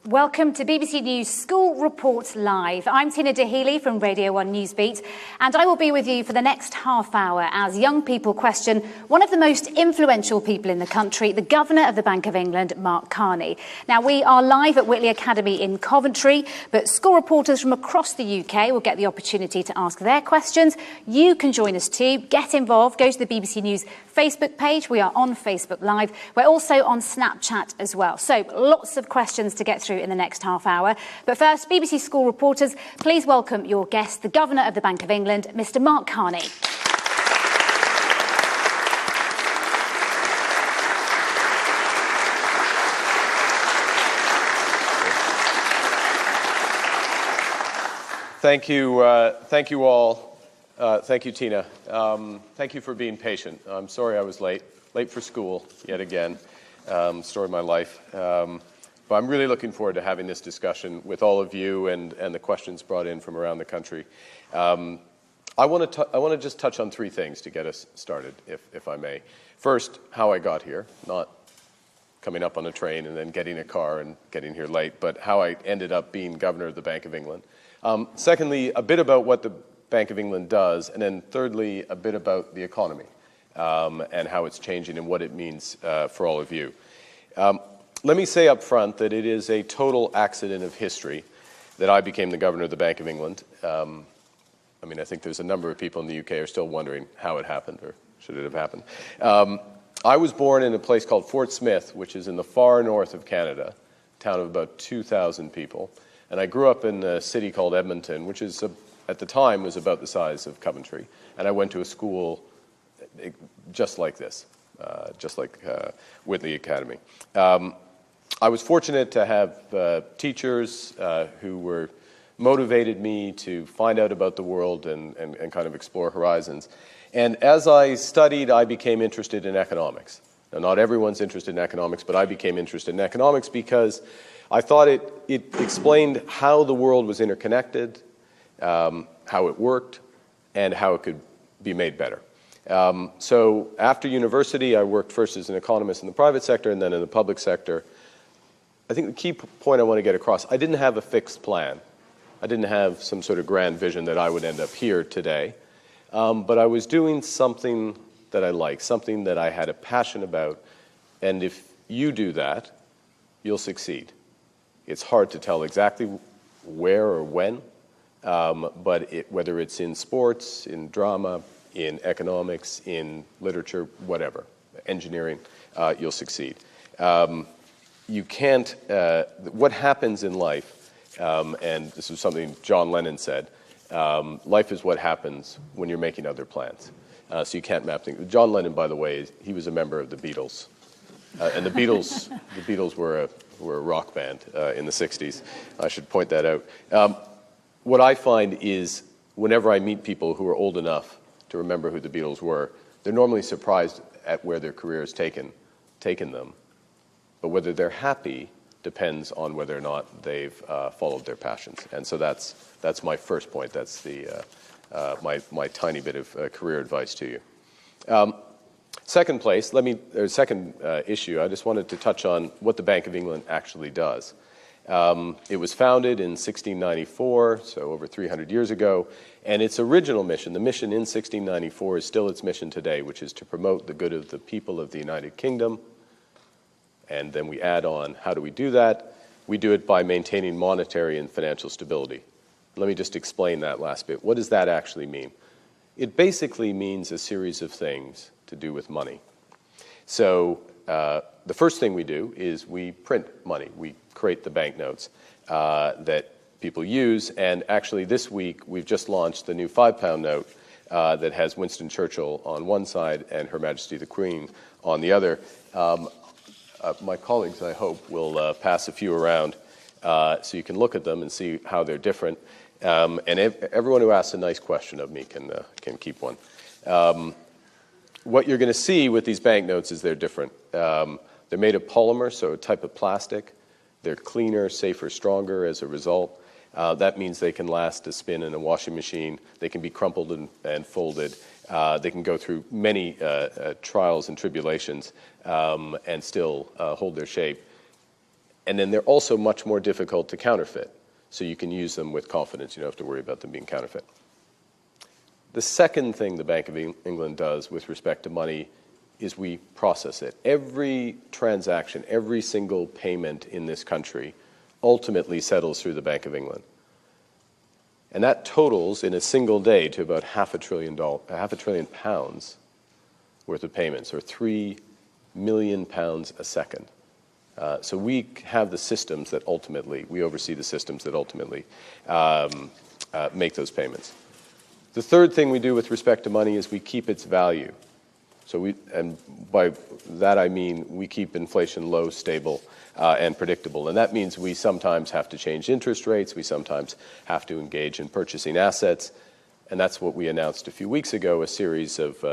Welcome to BBC News School Report Live. I'm Tina Dahealy from Radio 1 Newsbeat, and I will be with you for the next half hour as young people question one of the most influential people in the country, the Governor of the Bank of England, Mark Carney. Now, we are live at Whitley Academy in Coventry, but school reporters from across the UK will get the opportunity to ask their questions. You can join us too. Get involved. Go to the BBC News Facebook page. We are on Facebook Live. We're also on Snapchat as well. So lots of questions to get through in the next half hour. But first, BBC School reporters, please welcome your guest, the Governor of the Bank of England, Mr. Mark Carney. Thank you all. Thank you, Tina. Thank you for being patient. I'm sorry I was late for school yet again. Story of my life. But I'm really looking forward to having this discussion with all of you and the questions brought in from around the country. I want to just touch on three things to get us started, if I may. First, how I got here, not coming up on a train and then getting a car and getting here late, but how I ended up being Governor of the Bank of England. Secondly, a bit about what the Bank of England does, and then thirdly, a bit about the economy and how it's changing and what it means for all of you. Let me say up front that it is a total accident of history that I became the Governor of the Bank of England. I think there's a number of people in the UK who are still wondering how it happened, or should it have happened. I was born in a place called Fort Smith, which is in the far north of Canada, a town of about 2,000 people. And I grew up in a city called Edmonton, which is, at the time, was about the size of Coventry. And I went to a school just like this, just like Whitley Academy. I was fortunate to have teachers who motivated me to find out about the world and kind of explore horizons. And as I studied, I became interested in economics. Now, not everyone's interested in economics, but I became interested in economics because I thought it explained how the world was interconnected, how it worked, and how it could be made better. So after university, I worked first as an economist in the private sector and then in the public sector. I think the key point I want to get across, I didn't have a fixed plan. I didn't have some sort of grand vision that I would end up here today. But I was doing something that I liked, something that I had a passion about. And if you do that, you'll succeed. It's hard to tell exactly where or when, but whether it's in sports, in drama, in economics, in literature, whatever, engineering, you'll succeed. You can't, what happens in life, and this is something John Lennon said, life is what happens when you're making other plans. So you can't map things. John Lennon, by the way, he was a member of the Beatles. And the Beatles were a rock band in the 60s. I should point that out. What I find is whenever I meet people who are old enough to remember who the Beatles were, they're normally surprised at where their career has taken them. But whether they're happy depends on whether or not they've followed their passions. And so that's my first point. That's my tiny bit of career advice to you. Second issue, I just wanted to touch on what the Bank of England actually does. It was founded in 1694, so over 300 years ago, and its original mission, the mission in 1694, is still its mission today, which is to promote the good of the people of the United Kingdom. And then we add on, how do we do that? We do it by maintaining monetary and financial stability. Let me just explain that last bit. What does that actually mean? It basically means a series of things to do with money. So the first thing we do is we print money. We create the banknotes that people use. And actually this week, we've just launched the new £5 note that has Winston Churchill on one side and Her Majesty the Queen on the other. My colleagues, I hope, will pass a few around so you can look at them and see how they're different. And everyone who asks a nice question of me can keep one. What you're going to see with these banknotes is they're different. They're made of polymer, so a type of plastic. They're cleaner, safer, stronger as a result. That means they can last a spin in a washing machine. They can be crumpled and folded. They can go through many trials and tribulations and still hold their shape. And then they're also much more difficult to counterfeit. So you can use them with confidence. You don't have to worry about them being counterfeit. The second thing the Bank of England does with respect to money is we process it. Every transaction, every single payment in this country ultimately settles through the Bank of England. And that totals in a single day to about half a trillion pounds worth of payments, or 3 million pounds a second. So we have the systems that ultimately, we oversee the systems that ultimately make those payments. The third thing we do with respect to money is we keep its value. So and by that I mean we keep inflation low, stable, and predictable. And that means we sometimes have to change interest rates. We sometimes have to engage in purchasing assets. And that's what we announced a few weeks ago, a series of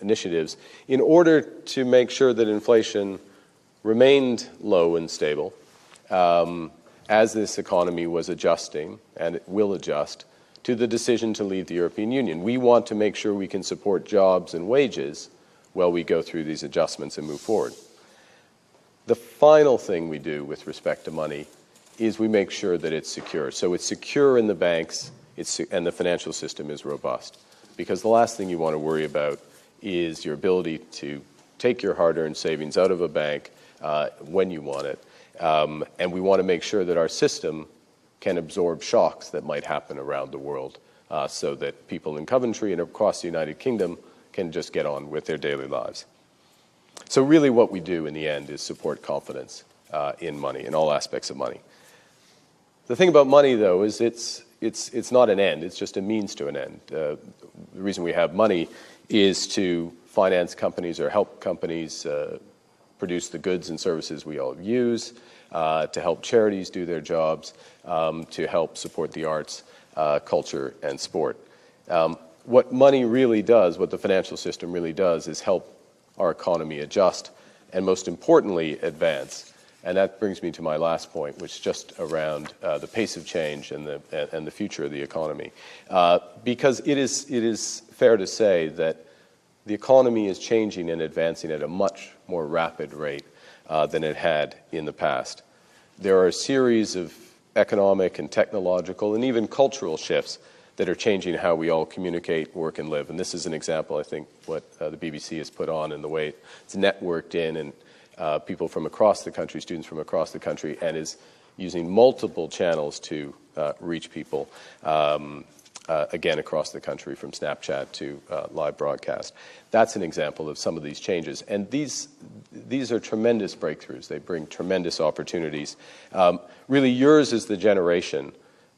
initiatives in order to make sure that inflation remained low and stable as this economy was adjusting, and it will adjust, to the decision to leave the European Union. We want to make sure we can support jobs and wages while we go through these adjustments and move forward. The final thing we do with respect to money is we make sure that it's secure. So it's secure in the banks, and the financial system is robust. Because the last thing you want to worry about is your ability to take your hard-earned savings out of a bank when you want it. And we want to make sure that our system can absorb shocks that might happen around the world so that people in Coventry and across the United Kingdom can just get on with their daily lives. So really what we do in the end is support confidence in money, in all aspects of money. The thing about money, though, is it's not an end. It's just a means to an end. The reason we have money is to finance companies or help companies produce the goods and services we all use, to help charities do their jobs, to help support the arts, culture, and sport. What money really does, what the financial system really does, is help our economy adjust and, most importantly, advance. And that brings me to my last point, which is just around the pace of change and the future of the economy. Because it is fair to say that the economy is changing and advancing at a much more rapid rate than it had in the past. There are a series of economic and technological and even cultural shifts that are changing how we all communicate, work, and live. And this is an example, I think, what the BBC has put on in the way it's networked in, and people from across the country, students from across the country, and is using multiple channels to reach people, again, across the country, from Snapchat to live broadcast. That's an example of some of these changes. And these are tremendous breakthroughs. They bring tremendous opportunities. Really, yours is the generation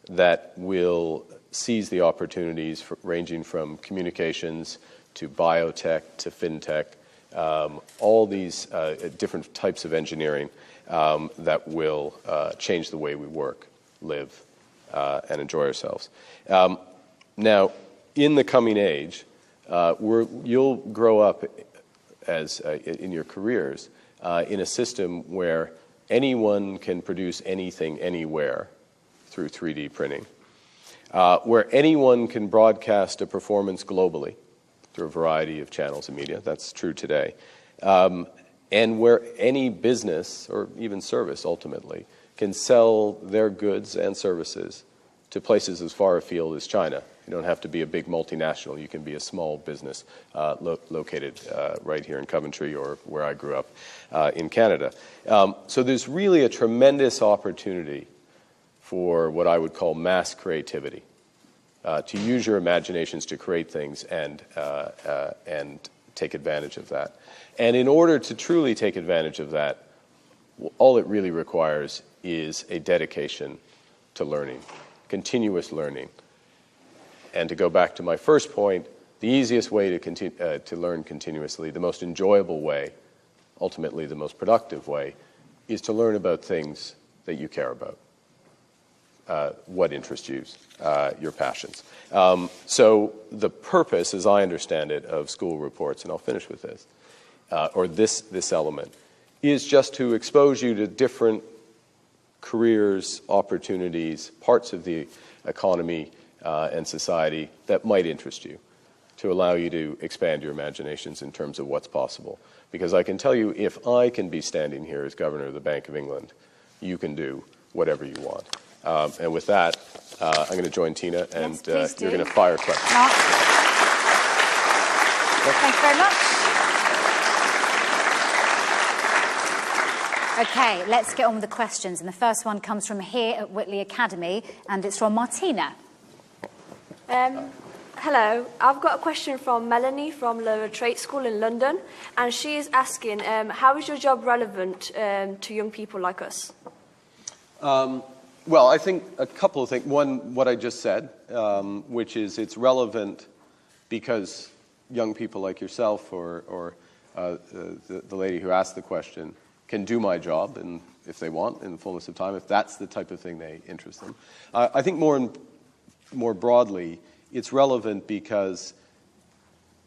that will seize the opportunities ranging from communications to biotech to fintech, all these different types of engineering that will change the way we work, live, and enjoy ourselves. Now, in the coming age, you'll grow up as in your careers in a system where anyone can produce anything anywhere through 3D printing, where anyone can broadcast a performance globally through a variety of channels and media. That's true today. And where any business or even service ultimately can sell their goods and services to places as far afield as China. You don't have to be a big multinational. You can be a small business located right here in Coventry or where I grew up in Canada. So there's really a tremendous opportunity for what I would call mass creativity, to use your imaginations to create things and take advantage of that. And in order to truly take advantage of that, all it really requires is a dedication to learning, continuous learning. And to go back to my first point, the easiest way to learn continuously, the most enjoyable way, ultimately the most productive way, is to learn about things that you care about, what interests you, your passions. So the purpose, as I understand it, of school reports, and I'll finish with this, or this element, is just to expose you to different careers, opportunities, parts of the economy and society that might interest you, to allow you to expand your imaginations in terms of what's possible. Because I can tell you, if I can be standing here as Governor of the Bank of England you can do whatever you want. And with that, I'm going to join Tina, and Yes, you're going to fire questions. Mark. Thank you very much. Okay, let's get on with the questions. And the first one comes from here at Whitley Academy, and it's from Martina. Hello, I've got a question from Melanie from Lower Trade School in London, and she is asking, how is your job relevant to young people like us? Well, I think a couple of things. One, what I just said, which is it's relevant because young people like yourself or the lady who asked the question can do my job, and if they want, in the fullness of time, if that's the type of thing they interest them. I think more broadly, it's relevant because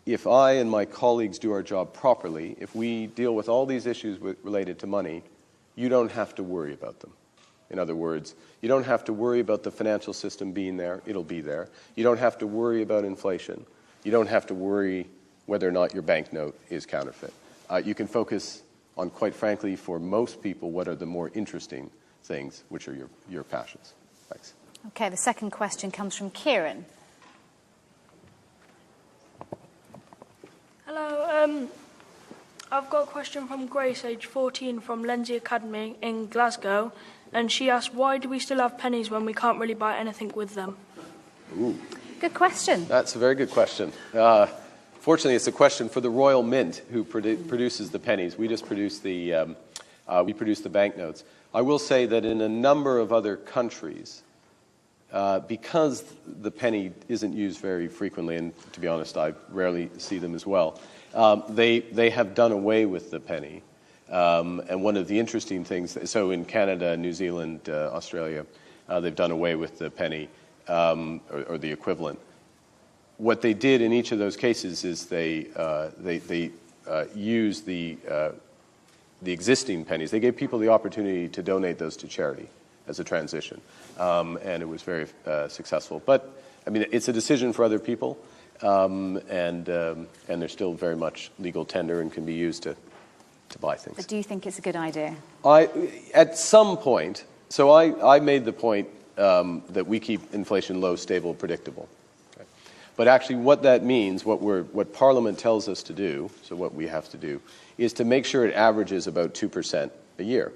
if I and my colleagues do our job properly, if we deal with all these issues related to money, you don't have to worry about them. In other words, you don't have to worry about the financial system being there. It'll be there. You don't have to worry about inflation. You don't have to worry whether or not your banknote is counterfeit. You can focus on, quite frankly, for most people, what are the more interesting things, which are your passions. Thanks. Okay, the second question comes from Kieran. Hello, I've got a question from Grace, age 14, from Lenzie Academy in Glasgow, and she asked, why do we still have pennies when we can't really buy anything with them? Ooh. Good question. That's a very good question. Fortunately, it's a question for the Royal Mint, who produces the pennies. We just produce the banknotes. I will say that in a number of other countries, because the penny isn't used very frequently, and to be honest, I rarely see them as well, they have done away with the penny. And one of the interesting things, so in Canada, New Zealand, Australia, they've done away with the penny or the equivalent. What they did in each of those cases is they used the existing pennies. They gave people the opportunity to donate those to charity as a transition, and it was very successful. But I mean, it's a decision for other people, and they're still very much legal tender and can be used to buy things. But do you think it's a good idea? At some point, so I made the point that we keep inflation low, stable, predictable. Okay? But actually what that means, what Parliament tells us to do, so what we have to do, is to make sure it averages about 2% a year.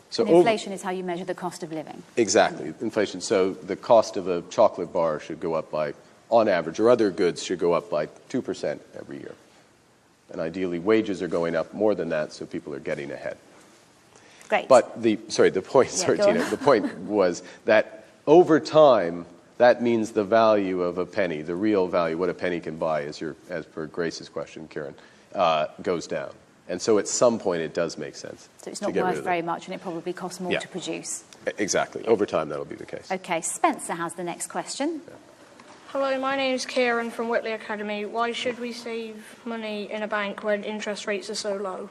So and inflation is how you measure the cost of living. Exactly, inflation. So the cost of a chocolate bar should go up by, on average, or other goods should go up by 2% every year. And ideally, wages are going up more than that, so people are getting ahead. Great. But the point, Tina, the point was that over time, that means the value of a penny, the real value, what a penny can buy, as per Grace's question, Kieran, goes down. And so at some point, it does make sense. So it's not worth very much, and it probably costs more to produce. Exactly. Over time, that'll be the case. Okay, Spencer has the next question. Yeah. Hello, my name is Kieran from Whitley Academy. Why should we save money in a bank when interest rates are so low?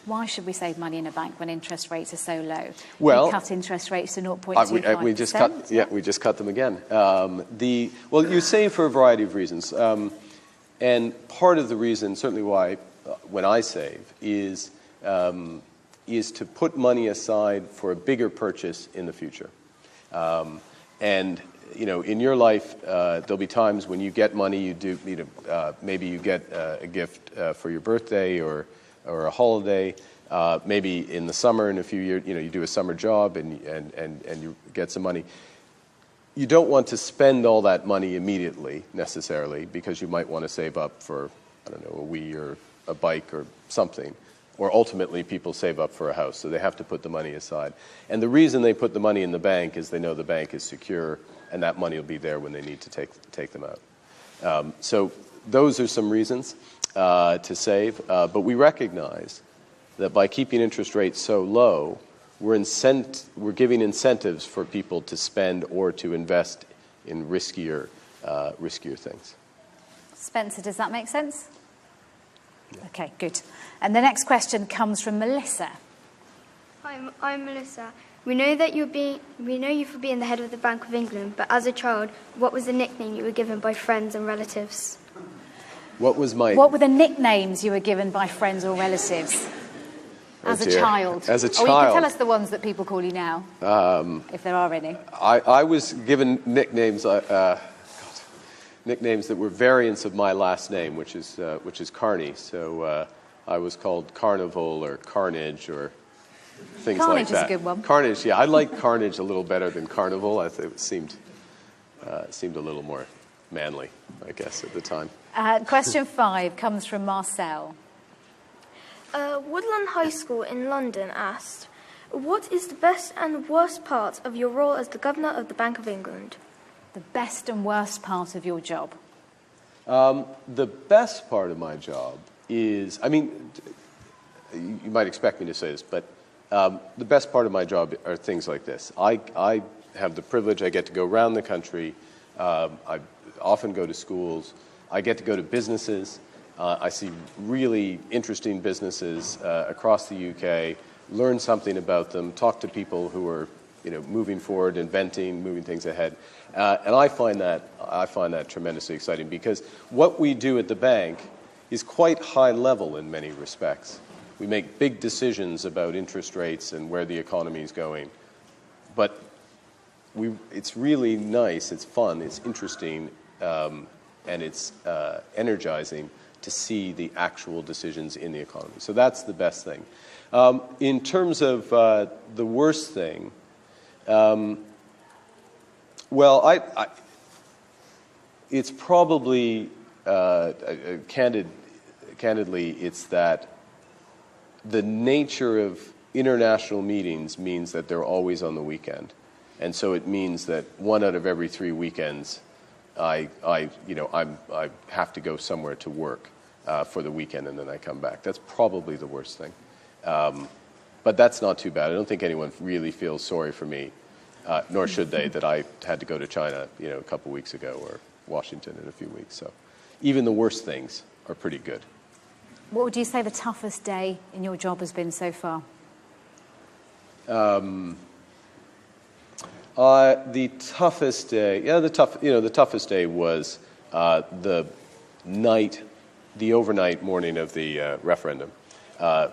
Why should we save money in a bank when interest rates are so low? Well, we cut interest rates to 0.25%. We just cut. Yeah, we just cut them again. Well, you save for a variety of reasons, and part of the reason, certainly why, when I save, is to put money aside for a bigger purchase in the future, and. You know, in your life, there'll be times when you get money. Maybe you get a gift for your birthday or a holiday. Maybe in the summer, in a few years, you do a summer job and you get some money. You don't want to spend all that money immediately necessarily, because you might want to save up for, I don't know, a Wii or a bike or something. Or ultimately, people save up for a house, so they have to put the money aside. And the reason they put the money in the bank is they know the bank is secure, and that money will be there when they need to take them out. So those are some reasons to save. But we recognize that by keeping interest rates so low, we're giving incentives for people to spend or to invest in riskier things. Spencer, does that make sense? Yeah. Okay, good. And the next question comes from Melissa. Hi, I'm Melissa. We know you for being the head of the Bank of England, but as a child, what was the nickname you were given by friends and relatives? What were the nicknames you were given by friends or relatives? As a dear. child? As a Or you can child. tell us the ones that people call you now, if there are any. I was given nicknames, nicknames that were variants of my last name, which is Carney. So I was called Carnival or Carnage or things like Carnage is that. a good one. Carnage, yeah. I like Carnage a little better than Carnival. I think it seemed a little more manly, I guess, at the time. Question 5 comes from Marcel. Woodland High School in London asked, what is the best and worst part of your role as the Governor of the Bank of England? The best and worst part of your job? The best part of my job is, I mean, you might expect me to say this, but the best part of my job are things like this. I have the privilege, I get to go around the country. I often go to schools. I get to go to businesses. I see really interesting businesses across the UK, learn something about them, talk to people who are, moving forward, inventing, moving things ahead. And I find that tremendously exciting because what we do at the bank is quite high level in many respects. We make big decisions about interest rates and where the economy is going. But it's really nice, it's fun, it's interesting, and it's energizing to see the actual decisions in the economy. So that's the best thing. In terms of the worst thing, it's probably, candidly, it's that the nature of international meetings means that they're always on the weekend. And so it means that 1 out of every 3 weekends, I have to go somewhere to work for the weekend and then I come back. That's probably the worst thing. But that's not too bad. I don't think anyone really feels sorry for me, nor should they, that I had to go to China, a couple weeks ago or Washington in a few weeks. So even the worst things are pretty good. What would you say the toughest day in your job has been so far? The toughest day, the toughest day was the overnight morning of the referendum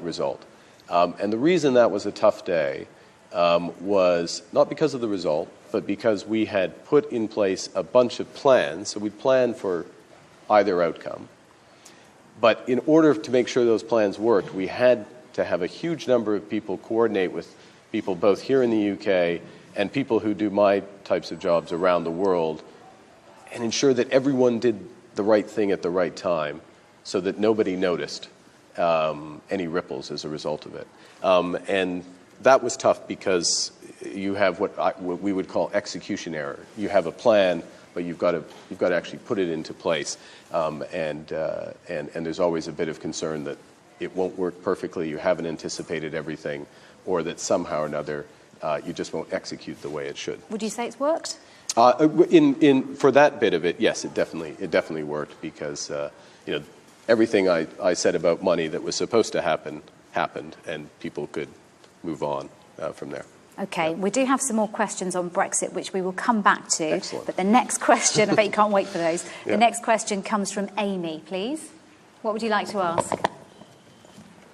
result. And the reason that was a tough day was not because of the result, but because we had put in place a bunch of plans. So we planned for either outcome. But in order to make sure those plans worked, we had to have a huge number of people coordinate with people both here in the UK and people who do my types of jobs around the world and ensure that everyone did the right thing at the right time so that nobody noticed any ripples as a result of it. And that was tough because you have what we would call execution error. You have a plan, but you've got to actually put it into place. And there's always a bit of concern that it won't work perfectly, you haven't anticipated everything, or that somehow or another you just won't execute the way it should. Would you say it's worked? For that bit of it, yes, it definitely worked because everything I said about money that was supposed to happen happened, and people could move on from there. Okay, we do have some more questions on Brexit, which we will come back to. Excellent. But the next question, I bet you can't wait for those. Yeah. The next question comes from Amy, please. What would you like to ask?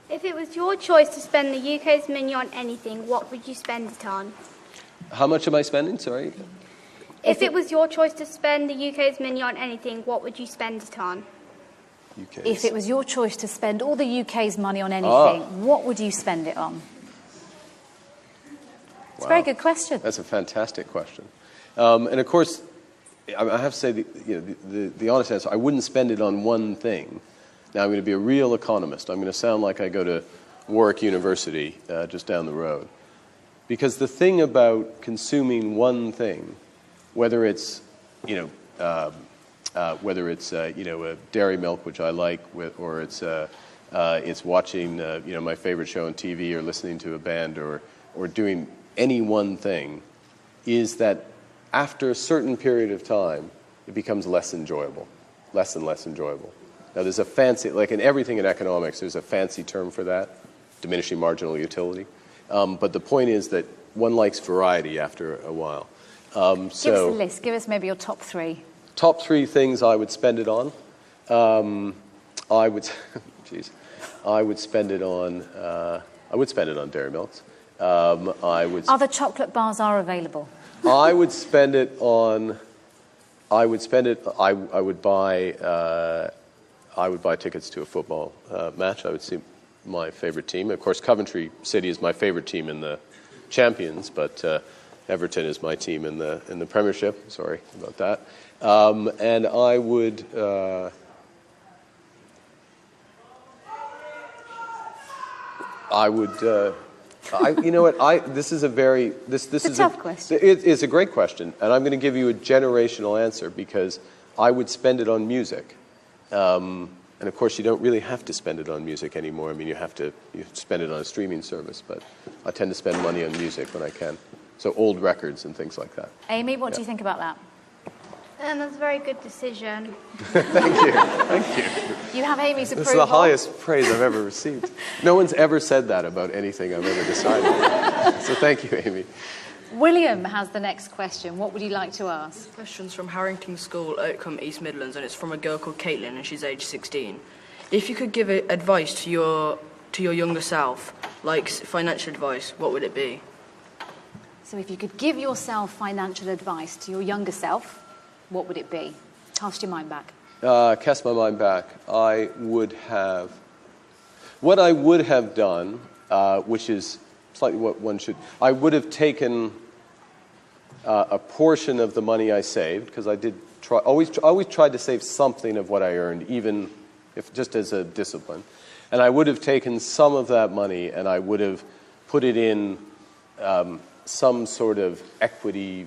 If it was your choice to spend the UK's money on anything, what would you spend it on? How much am I spending? Sorry? If it was your choice to spend the UK's money on anything, what would you spend it on? If it was your choice to spend all the UK's money on anything, what would you spend it on? It's a very good question. That's a fantastic question. And of course, I have to say, the honest answer, I wouldn't spend it on one thing. Now, I'm going to be a real economist. I'm going to sound like I go to Warwick University just down the road. Because the thing about consuming one thing, whether it's, a dairy milk, which I like, or it's watching, my favorite show on TV, or listening to a band, or doing any one thing, is that after a certain period of time, it becomes less and less enjoyable. Now, there's a fancy, like in everything in economics, there's a fancy term for that, diminishing marginal utility. But the point is that one likes variety after a while. Give us a list. Give us maybe your top 3. Top 3 things I would spend it on. I would spend it on. I would spend it on Dairy Milks. Other chocolate bars are available. I would spend it on. I would buy tickets to a football match. I would see my favorite team. Of course, Coventry City is my favorite team in the Champions, but Everton is my team in the Premiership. Sorry about that. And I would. You know what? This is a very this It's a is tough question. It's a great question, and I'm going to give you a generational answer because I would spend it on music, and of course you don't really have to spend it on music anymore. I mean, you spend it on a streaming service, but I tend to spend money on music when I can, so old records and things like that. Amy, what do you think about that? That's a very good decision. Thank you. You have Amy's This approval. is the highest praise I've ever received. No one's ever said that about anything I've ever decided. So thank you, Amy. William has the next question. What would you like to ask? Question's from Harrington School, Oakham, East Midlands, and it's from a girl called Caitlin, and she's age 16. If you could give advice to your younger self, like financial advice, what would it be? So if you could give yourself financial advice to your younger self, what would it be? Cast your mind back. Cast my mind back. What I would have done, which is slightly what one should, I would have taken a portion of the money I saved, because I did always tried to save something of what I earned, even if just as a discipline. And I would have taken some of that money and I would have put it in some sort of equity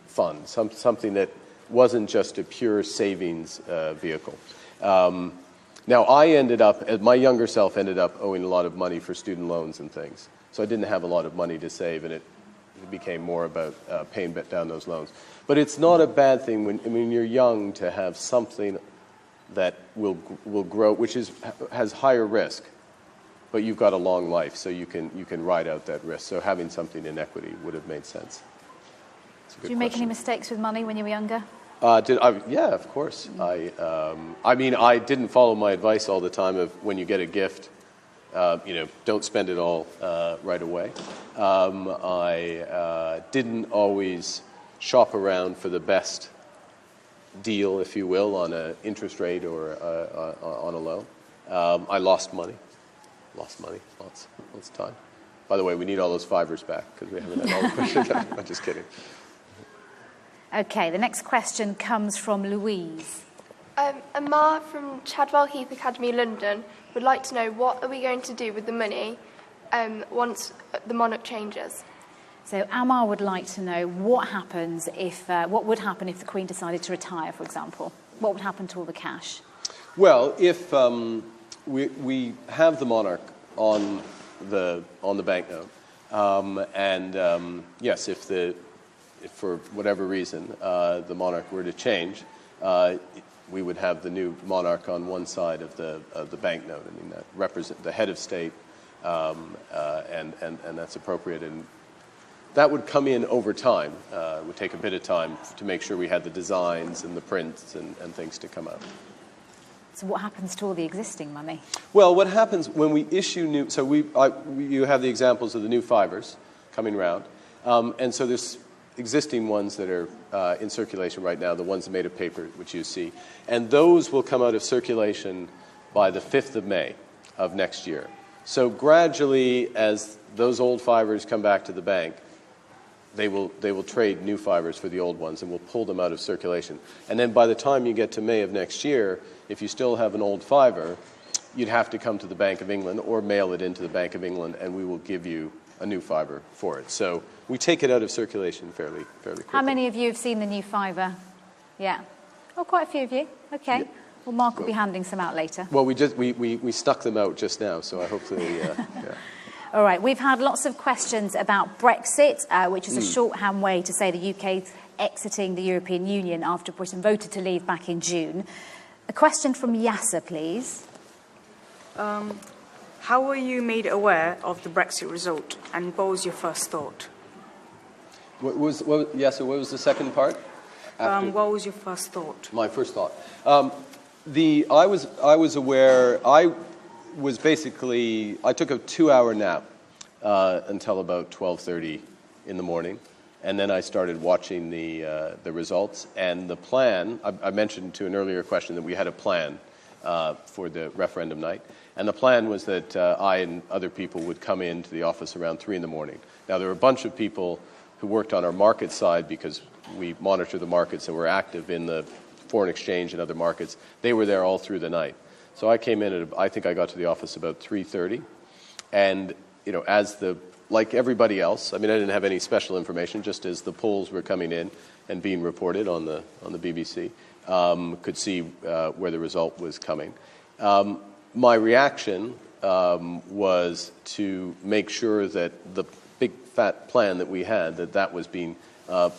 fund, something that wasn't just a pure savings vehicle. Now, my younger self ended up owing a lot of money for student loans and things. So I didn't have a lot of money to save, and it became more about paying down those loans. But it's not a bad thing when you're young to have something that will grow, which has higher risk, but you've got a long life, so you can ride out that risk. So having something in equity would have made sense. Did you make any mistakes with money when you were younger? Yeah, of course. I mean, I didn't follow my advice all the time of when you get a gift, don't spend it all right away. I didn't always shop around for the best deal, if you will, on an interest rate or on a loan. I lost money. Lots of time. By the way, we need all those fivers back because we haven't had all the questions. I'm just kidding. Okay, the next question comes from Louise. Amar from Chadwell Heath Academy, London, would like to know what are we going to do with the money once the monarch changes? So Amar would like to know what would happen if the Queen decided to retire, for example. What would happen to all the cash? Well, if we have the monarch on the banknote, and yes, if for whatever reason the monarch were to change, we would have the new monarch on one side of the banknote. I mean, that represent the head of state, and that's appropriate. And that would come in over time. It would take a bit of time to make sure we had the designs and the prints and things to come out. So what happens to all the existing money? Well, what happens when we issue new... So you have the examples of the new fivers coming around. And so there's existing ones that are in circulation right now, the ones made of paper, which you see. And those will come out of circulation by the 5th of May of next year. So gradually, as those old fivers come back to the bank, they will trade new fivers for the old ones, and we'll pull them out of circulation. And then by the time you get to May of next year, if you still have an old fiver, you'd have to come to the Bank of England or mail it into the Bank of England, and we will give you a new fiver for it. So we take it out of circulation fairly quickly. How many of you have seen the new fiver? Yeah. Oh, quite a few of you. Okay. Yeah. Well, Mark will be handing some out later. Well, we stuck them out just now, so I hopefully, yeah. All right, we've had lots of questions about Brexit, which is a shorthand way to say the UK's exiting the European Union after Britain voted to leave back in June. A question from Yasser, please. How were you made aware of the Brexit result, and what was your first thought? What was the second part? What was your first thought? My first thought. I was aware. was basically, I took a 2-hour nap until about 12:30 in the morning. And then I started watching the results. And the plan, I mentioned to an earlier question that we had a plan for the referendum night. And the plan was that I and other people would come into the office around 3 in the morning. Now, there were a bunch of people who worked on our market side because we monitor the markets and we're active in the foreign exchange and other markets. They were there all through the night. So I came in I think I got to the office about 3:30. And, you know, like everybody else, I mean, I didn't have any special information, just as the polls were coming in and being reported on the BBC, could see where the result was coming. My reaction was to make sure that the big fat plan that we had, that was being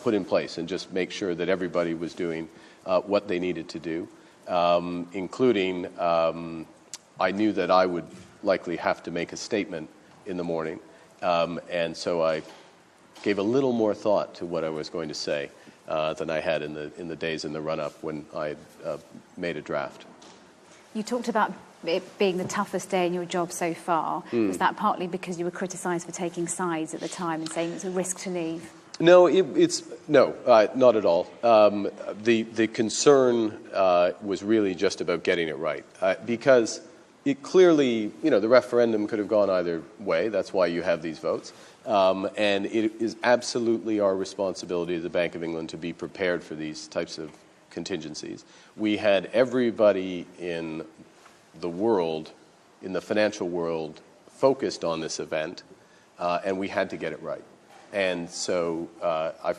put in place, and just make sure that everybody was doing what they needed to do, including I knew that I would likely have to make a statement in the morning. And so I gave a little more thought to what I was going to say than I had in the days in the run-up when I had made a draft. You talked about it being the toughest day in your job so far. Was that partly because you were criticised for taking sides at the time and saying it's a risk to leave? No, not at all. The concern was really just about getting it right, because it clearly, you know, the referendum could have gone either way. That's why you have these votes. And it is absolutely our responsibility as the Bank of England to be prepared for these types of contingencies. We had everybody in the world, in the financial world, focused on this event, and we had to get it right. And so I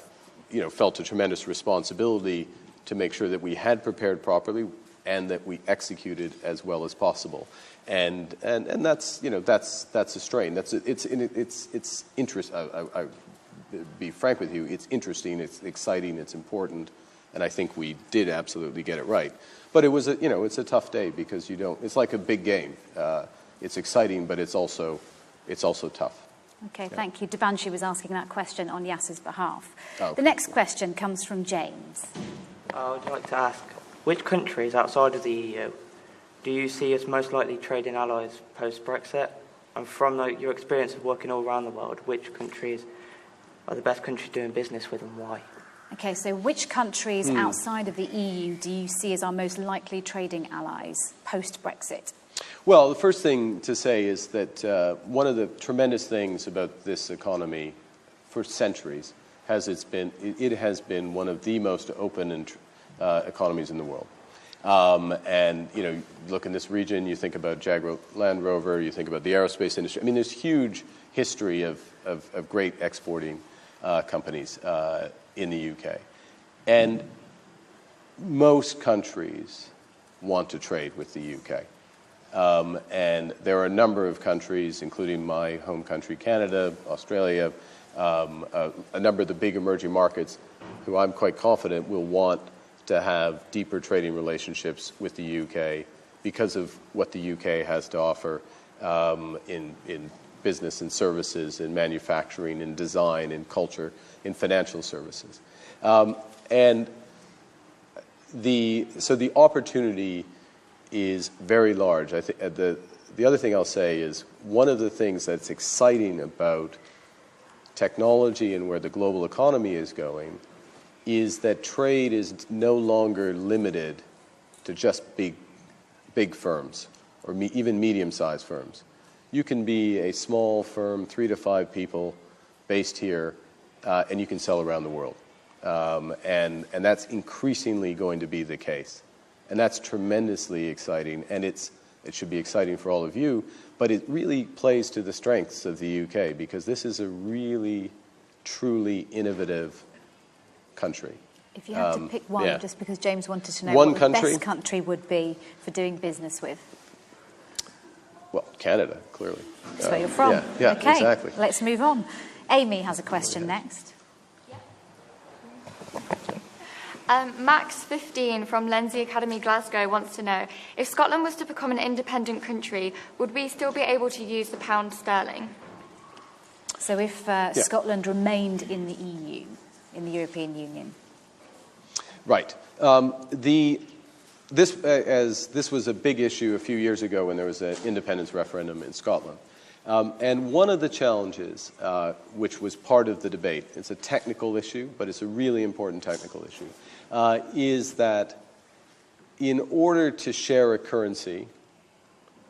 felt a tremendous responsibility to make sure that we had prepared properly and that we executed as well as possible, and that's that's a strain. It's interest. I be frank with you. It's interesting. It's exciting. It's important, and I think we did absolutely get it right. But it was it's a tough day because It's like a big game. It's exciting, but it's also tough. Okay, thank you. Devanshi was asking that question on Yasser's behalf. Oh. The next question comes from James. I would like to ask, which countries outside of the EU do you see as most likely trading allies post-Brexit? And from your experience of working all around the world, which countries are the best countries doing business with and why? Okay, so which countries outside of the EU do you see as our most likely trading allies post-Brexit? Well, the first thing to say is that one of the tremendous things about this economy for centuries it has been one of the most open economies in the world. And, look in this region, you think about Jaguar Land Rover, you think about the aerospace industry. I mean, there's huge history of great exporting companies in the UK. And most countries want to trade with the UK. And there are a number of countries, including my home country, Canada, Australia, a number of the big emerging markets who I'm quite confident will want to have deeper trading relationships with the UK because of what the UK has to offer in business and services, in manufacturing, in design, in culture, in financial services. And so the opportunity is very large. I think the other thing I'll say is one of the things that's exciting about technology and where the global economy is going is that trade is no longer limited to just big firms or even medium-sized firms. You can be a small firm, 3 to 5 people, based here, and you can sell around the world. And that's increasingly going to be the case. And that's tremendously exciting, and it should be exciting for all of you, but it really plays to the strengths of the UK because this is a really, truly innovative country. If you had to pick one, just because James wanted to know one what country? the best country would be for doing business with. Well, Canada, clearly. That's where you're from. Yeah, okay, exactly. Let's move on. Amy has a question next. Max, 15, from Lenzie Academy, Glasgow, wants to know, if Scotland was to become an independent country, would we still be able to use the pound sterling? So if Scotland remained in the EU, in the European Union? Right. this was a big issue a few years ago when there was an independence referendum in Scotland. And one of the challenges, which was part of the debate, it's a technical issue, but it's a really important technical issue, is that in order to share a currency,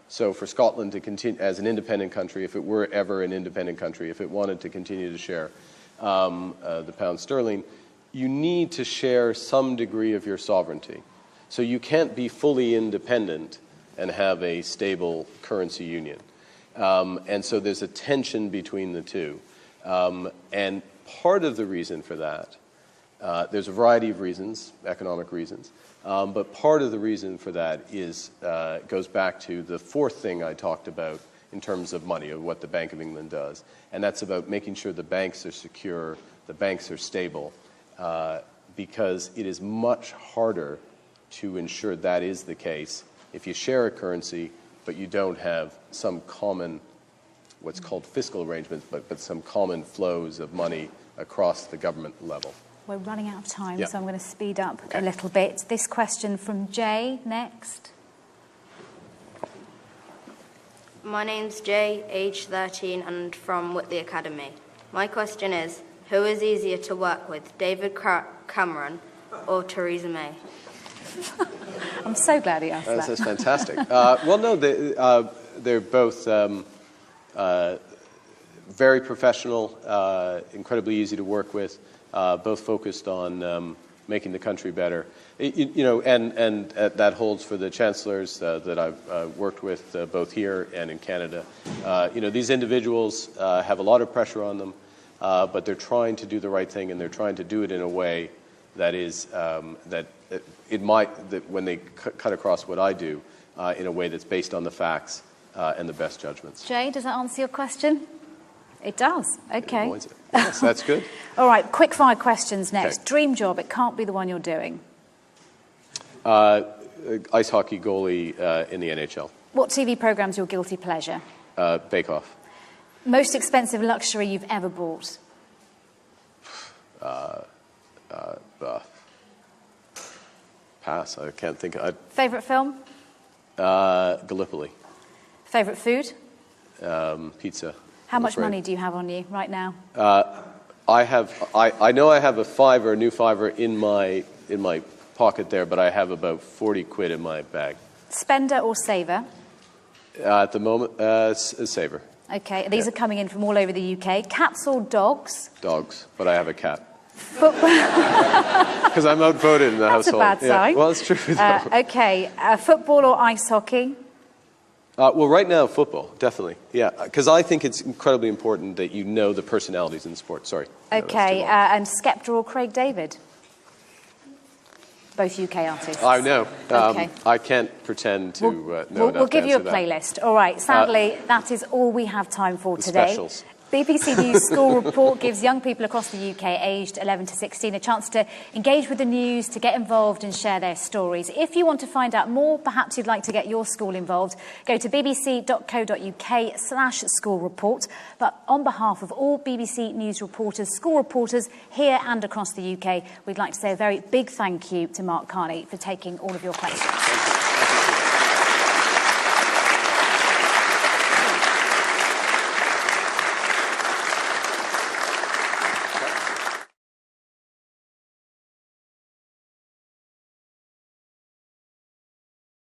so for Scotland to continue as an independent country, if it were ever an independent country, if it wanted to continue to share the pound sterling, you need to share some degree of your sovereignty. So you can't be fully independent and have a stable currency union. And so there's a tension between the two. And part of the reason for that, there's a variety of reasons, economic reasons, but part of the reason for that is goes back to the fourth thing I talked about in terms of money, of what the Bank of England does. And that's about making sure the banks are secure, the banks are stable, because it is much harder to ensure that is the case if you share a currency but you don't have some common, what's called fiscal arrangements, but some common flows of money across the government level. We're running out of time, Yeah. so I'm going to speed up a little bit. This question from Jay next. My name's Jay, age 13, and from Whitley Academy. My question is, who is easier to work with, David Cameron or Theresa May? I'm so glad he asked that. That's fantastic. Well, no, they're both very professional, incredibly easy to work with, both focused on making the country better. You know, and that holds for the chancellors that I've worked with both here and in Canada. You know, these individuals have a lot of pressure on them, but they're trying to do the right thing, and they're trying to do it in a way that is that when they cut across what I do, in a way that's based on the facts and the best judgments. Jay, does that answer your question? It does. Okay. Yes, that's good. All right, quick fire questions next. Okay. Dream job, it can't be the one you're doing. Ice hockey goalie in the NHL. What TV program's your guilty pleasure? Bake Off. Most expensive luxury you've ever bought? Pass. I can't think. Favourite film? Gallipoli. Favourite food? Pizza. How much money do you have on you right now? I know I have a fiver, a new fiver in my pocket there, but I have about 40 quid in my bag. Spender or saver? At the moment, saver. Okay, these are coming in from all over the UK. Cats or dogs? Dogs, but I have a cat. Football. Because I'm outvoted in the household. That's a bad sign. Well, it's true. Okay, football or ice hockey? Well, right now, football, definitely. Yeah, because I think it's incredibly important that you know the personalities in the sport. Sorry. Okay, and Skepta or Craig David? Both UK artists. I know. Okay. I can't pretend to know enough We'll give to you a answer that. playlist. All right, sadly, that is all we have time for The today. specials. BBC News School Report gives young people across the UK aged 11 to 16 a chance to engage with the news, to get involved and share their stories. If you want to find out more, perhaps you'd like to get your school involved, go to bbc.co.uk/school report. But on behalf of all BBC News reporters, school reporters here and across the UK, we'd like to say a very big thank you to Mark Carney for taking all of your questions.